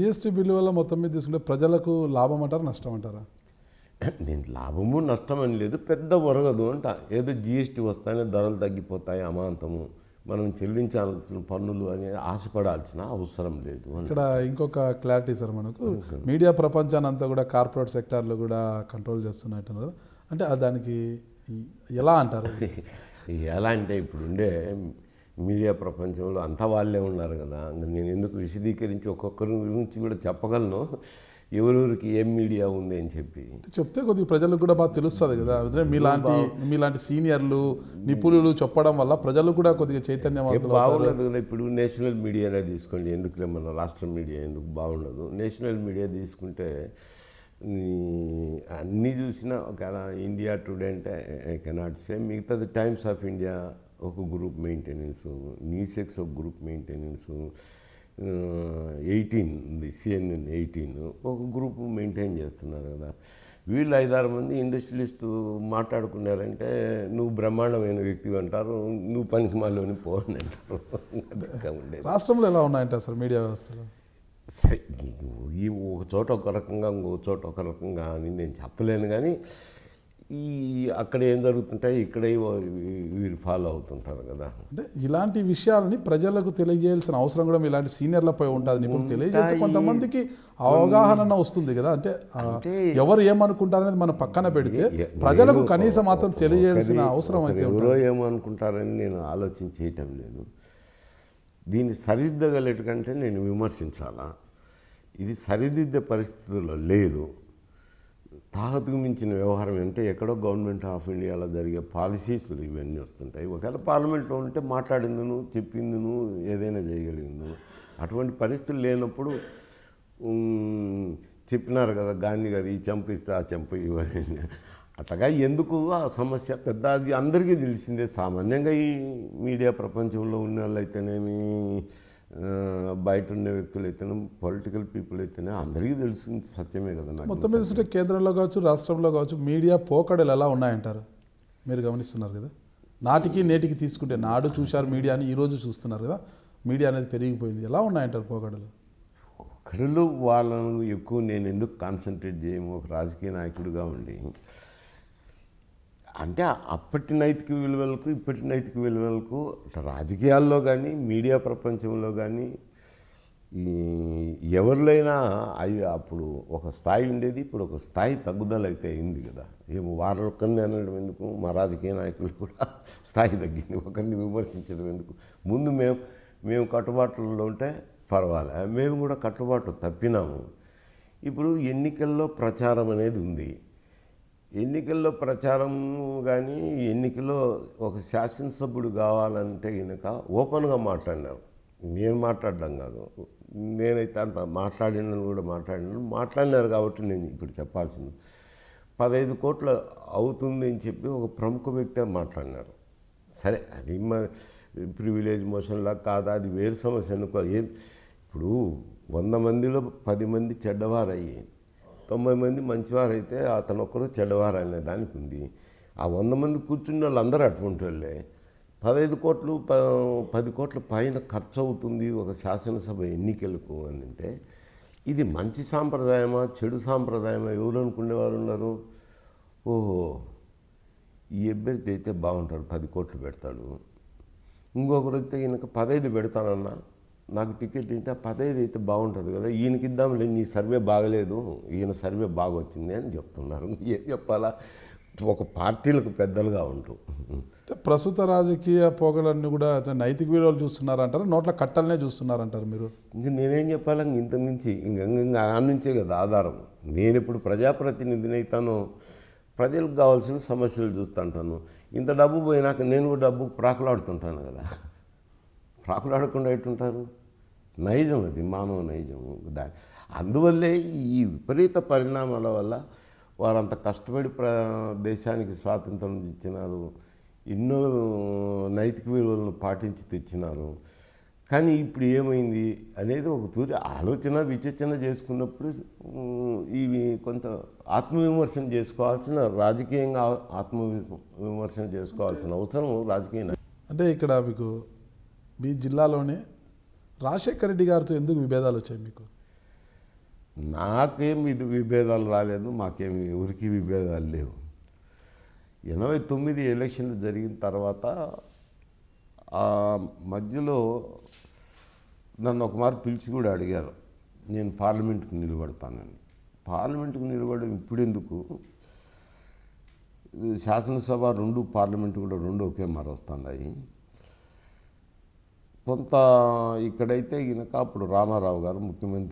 GST bill వల్ల మొత్తం మీద తీసుకుంటే ప్రజలకు లాభం అంటారా నష్టం అంటారా? నేను లాభము నష్టం అని లేదు, పెద్ద ఒరగదు అంట. ఏదో జీఎస్టీ వస్తానే ధరలు తగ్గిపోతాయి అమాంతము, మనం చెల్లించాల్సిన పన్నులు అని ఆశపడాల్సిన అవసరం లేదు. ఇక్కడ ఇంకొక క్లారిటీ సార్, మనకు మీడియా ప్రపంచాన్ని అంతా కూడా కార్పొరేట్ సెక్టార్లు కూడా కంట్రోల్ చేస్తున్నట్టున్నారు కదా, అంటే దానికి ఎలా అంటారు? ఎలా అంటే ఇప్పుడుండే మీడియా ప్రపంచంలో అంతా వాళ్ళే ఉన్నారు కదా, నేను ఎందుకు విశదీకరించి ఒక్కొక్కరి గురించి కూడా చెప్పగలను ఎవరెవరికి ఏం మీడియా ఉంది అని చెప్పి చెప్తే కొద్దిగా ప్రజలకు కూడా బాగా తెలుస్తుంది కదా. మీలాంటి సీనియర్లు నిపుణులు చెప్పడం వల్ల ప్రజలు కూడా కొద్దిగా చైతన్యవంతులు బాగుండదు కదా. ఇప్పుడు నేషనల్ మీడియానే తీసుకోండి, ఎందుకులే మన రాష్ట్ర మీడియా ఎందుకు బాగుండదు. నేషనల్ మీడియా తీసుకుంటే అన్నీ చూసినా ఒక ఇండియా టుడే అంటే ఐ కెనాట్ సే, మిగతాది టైమ్స్ ఆఫ్ ఇండియా ఒక గ్రూప్ మెయింటెనెన్స్, న్యూస్ ఒక గ్రూప్ మెయింటెనెన్స్, 18 ఉంది CNN 18 ఒక గ్రూప్ మెయింటైన్ చేస్తున్నారు కదా. వీళ్ళు 5-6 మంది ఇండస్ట్రియలిస్టు మాట్లాడుకున్నారంటే నువ్వు బ్రహ్మాండమైన వ్యక్తి అంటారు, నువ్వు పనికి మాలోని పోని అంటారు. రాష్ట్రంలో ఎలా ఉన్నాయంటే అసలు మీడియా వ్యవస్థలో ఈ ఒక చోట ఒక రకంగా ఇంకో చోట ఒక రకంగా అని నేను చెప్పలేను, కానీ అక్కడ ఏం జరుగుతుంటాయి ఇక్కడ వీళ్ళు ఫాలో అవుతుంటారు కదా. అంటే ఇలాంటి విషయాలని ప్రజలకు తెలియజేయాల్సిన అవసరం కూడా ఇలాంటి సీనియర్లపై ఉంటుంది. ఇప్పుడు తెలియజేస్తే కొంతమందికి అవగాహన వస్తుంది కదా, అంటే ఎవరు ఏమనుకుంటారనేది మనం పక్కన పెడితే ప్రజలకు కనీసం మాత్రం తెలియజేయాల్సిన అవసరం అయితే ఎవరో ఏమనుకుంటారని నేను ఆలోచన చేయటం లేదు. దీన్ని సరిదిద్దగలటంటే నేను విమర్శించాలా, ఇది సరిదిద్దే పరిస్థితుల్లో లేదు. తాహతుకు మించిన వ్యవహారం అంటే ఎక్కడో గవర్నమెంట్ ఆఫ్ ఇండియాలో జరిగే పాలసీస్లు ఇవన్నీ వస్తుంటాయి. ఒకవేళ పార్లమెంట్లో ఉంటే మాట్లాడిందును చెప్పిందును ఏదైనా చేయగలిగింది. అటువంటి పరిస్థితులు లేనప్పుడు చెప్పినారు కదా గాంధీ గారు, ఈ చెంప ఇస్తే ఆ చెంప ఇవ్వని, అట్లాగా ఎందుకు ఆ సమస్య పెద్ద అది అందరికీ తెలిసిందే. సామాన్యంగా ఈ మీడియా ప్రపంచంలో ఉన్న వాళ్ళు అయితేనేమి, బయట ఉండే వ్యక్తులు అయితేనే, పొలిటికల్ పీపుల్ అయితేనే అందరికీ తెలుస్తుంది, సత్యమే కదా. మొత్తం మీద కేంద్రంలో కావచ్చు రాష్ట్రంలో కావచ్చు మీడియా పోకడలు ఎలా ఉన్నాయంటారు? మీరు గమనిస్తున్నారు కదా, నాటికి నేటికి తీసుకుంటే నాడు చూశారు మీడియాని, ఈరోజు చూస్తున్నారు కదా, మీడియా అనేది పెరిగిపోయింది. ఎలా ఉన్నాయంటారు పోకడలు? ఒకరిలో వాళ్ళను ఎక్కువ నేను ఎందుకు కాన్సన్ట్రేట్ చేయము ఒక రాజకీయ నాయకుడిగా ఉండి, అంటే అప్పటి నైతిక విలువలకు ఇప్పటి నైతిక విలువలకు రాజకీయాల్లో కానీ మీడియా ప్రపంచంలో కానీ ఎవరిలైనా అవి అప్పుడు ఒక స్థాయి ఉండేది, ఇప్పుడు ఒక స్థాయి తగ్గుదల అయితే అయింది కదా. ఏమో వారొక్కరిని అనడం ఎందుకు, మా రాజకీయ నాయకులు కూడా స్థాయి తగ్గింది, ఒకరిని విమర్శించడం ఎందుకు. ముందు మేము కట్టుబాట్లలో ఉంటే పర్వాలే, మేము కూడా కట్టుబాట్లు తప్పినాము. ఇప్పుడు ఎన్నికల్లో ప్రచారం అనేది ఉంది. ఎన్నికల్లో ప్రచారం కానీ ఎన్నికల్లో ఒక శాసనసభ్యుడు కావాలంటే కనుక ఓపెన్గా మాట్లాడినారు. నేను మాట్లాడడం కాదు, నేనైతే అంత మాట్లాడినాను కూడా మాట్లాడినారు కాబట్టి నేను ఇప్పుడు చెప్పాల్సింది 15 కోట్లు అవుతుంది అని చెప్పి ఒక ప్రముఖ వ్యక్తి మాట్లాడినారు. సరే అది ప్రివిలేజ్ మోషన్లా కాదా, అది వేరు సమస్య అనుకో. ఇప్పుడు 100 మందిలో 10 మంది చెడ్డవారయ్యి 90 మంది మంచివారైతే అతను ఒక్కరు చెడ్డవారు అనే దానికి ఉంది. ఆ 100 మంది కూర్చున్న వాళ్ళందరూ అటువంటి వాళ్ళే. 15 కోట్లు 10 కోట్ల పైన ఖర్చు అవుతుంది ఒక శాసనసభ ఎన్నికలకు అని అంటే ఇది మంచి సాంప్రదాయమా చెడు సాంప్రదాయమా ఎవరు అనుకునేవారు ఉన్నారు? ఓహో ఈ అభ్యర్థి అయితే బాగుంటాడు 10 కోట్లు పెడతాడు, ఇంకొకరు అయితే ఈయనకు 15 పెడతానన్నా, నాకు టికెట్ ఏంటి 15 అయితే బాగుంటుంది కదా, ఈయనకి ఇద్దాంలే, నీ సర్వే బాగలేదు, ఈయన సర్వే బాగా వచ్చింది అని చెప్తున్నారు. ఏం చెప్పాలా, ఒక పార్టీలకు పెద్దలుగా ఉంటూ ప్రస్తుత రాజకీయ పోకడన్ని కూడా నైతిక విలువలు చూస్తున్నారంటారు, నోట్ల కట్టలనే చూస్తున్నారంటారు మీరు? ఇంక నేనేం చెప్పాలా, ఇంత మించి ఇంకా ఆ నుంచే కదా ఆధారం. నేను ఇప్పుడు ప్రజాప్రతినిధిని అవుతాను, ప్రజలకు కావాల్సిన సమస్యలు చూస్తుంటాను. ఇంత డబ్బు పోయినాక నేను కూడా డబ్బు ప్రాకులాడుతుంటాను కదా. ప్రాకులాడకుండా ఎట్టుంటారు? నైజం, అది మానవ నైజం. అందువల్లే ఈ విపరీత పరిణామాల వల్ల వారంత కష్టపడి దేశానికి స్వాతంత్రం ఇచ్చినారు, ఎన్నో నైతిక విలువలను పాటించి తెచ్చినారు. కానీ ఇప్పుడు ఏమైంది అనేది ఒక తూరి ఆలోచన విచక్షణ చేసుకున్నప్పుడు ఇవి కొంత ఆత్మవిమర్శన చేసుకోవాల్సిన, రాజకీయంగా ఆత్మవిమర్శన చేసుకోవాల్సిన అవసరం రాజకీయ. అంటే ఇక్కడ మీకు మీ జిల్లాలోనే రాజశేఖర రెడ్డి గారితో ఎందుకు విభేదాలు వచ్చాయి మీకు? నాకేం ఇది విభేదాలు రాలేదు, మాకేమి ఎవరికి విభేదాలు లేవు. 89 ఎలక్షన్లు జరిగిన తర్వాత ఆ మధ్యలో నన్ను ఒక మారు పిలిచి కూడా అడిగారు నేను పార్లమెంట్కి నిలబడతానని. పార్లమెంట్కి నిలబడడం ఇప్పుడు ఎందుకు, శాసనసభ 2 పార్లమెంట్ కూడా 2 ఒకే మారు వస్తున్నాయి. కొంత ఇక్కడైతే ఈయనక అప్పుడు రామారావు గారు ముఖ్యమంత్రి